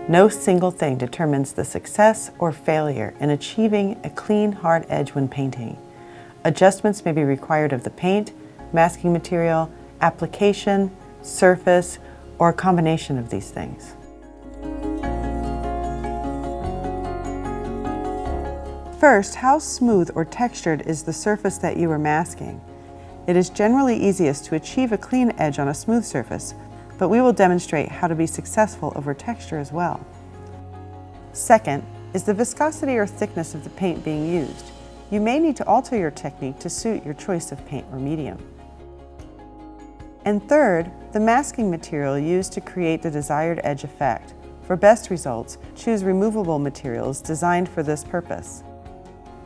No single thing determines the success or failure in achieving a clean, hard edge when painting. Adjustments may be required of the paint, masking material, application, surface, or a combination of these things. First, how smooth or textured is the surface that you are masking? It is generally easiest to achieve a clean edge on a smooth surface, but we will demonstrate how to be successful over texture as well. Second, is the viscosity or thickness of the paint being used? You may need to alter your technique to suit your choice of paint or medium. And third, the masking material used to create the desired edge effect. For best results, choose removable materials designed for this purpose.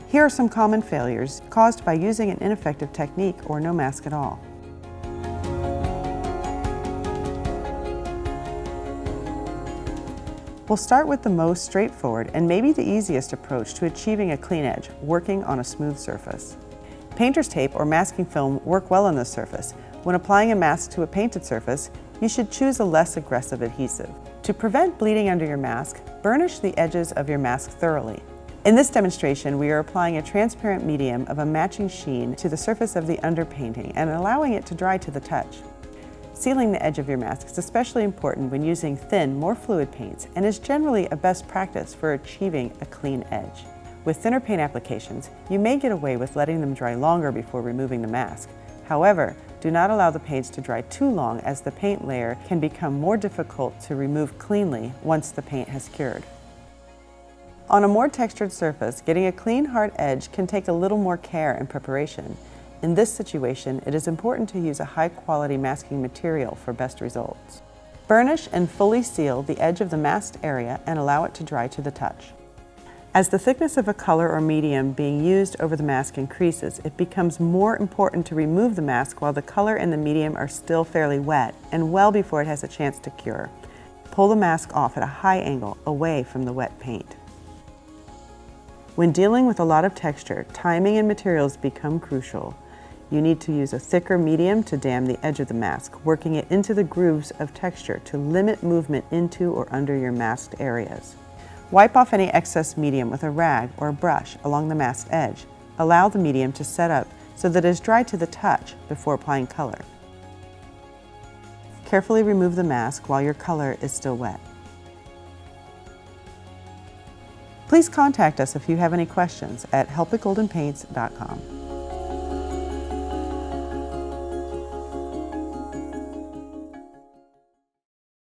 Here are some common failures caused by using an ineffective technique or no mask at all. We'll start with the most straightforward and maybe the easiest approach to achieving a clean edge, working on a smooth surface. Painter's tape or masking film work well on this surface. When applying a mask to a painted surface, you should choose a less aggressive adhesive. To prevent bleeding under your mask, burnish the edges of your mask thoroughly. In this demonstration, we are applying a transparent medium of a matching sheen to the surface of the underpainting and allowing it to dry to the touch. Sealing the edge of your mask is especially important when using thin, more fluid paints and is generally a best practice for achieving a clean edge. With thinner paint applications, you may get away with letting them dry longer before removing the mask. However, do not allow the paints to dry too long, as the paint layer can become more difficult to remove cleanly once the paint has cured. On a more textured surface, getting a clean, hard edge can take a little more care and preparation. In this situation, it is important to use a high-quality masking material for best results. Burnish and fully seal the edge of the masked area and allow it to dry to the touch. As the thickness of a color or medium being used over the mask increases, it becomes more important to remove the mask while the color and the medium are still fairly wet and well before it has a chance to cure. Pull the mask off at a high angle away from the wet paint. When dealing with a lot of texture, timing and materials become crucial. You need to use a thicker medium to dam the edge of the mask, working it into the grooves of texture to limit movement into or under your masked areas. Wipe off any excess medium with a rag or a brush along the masked edge. Allow the medium to set up so that it is dry to the touch before applying color. Carefully remove the mask while your color is still wet. Please contact us if you have any questions at help@goldenpaints.com.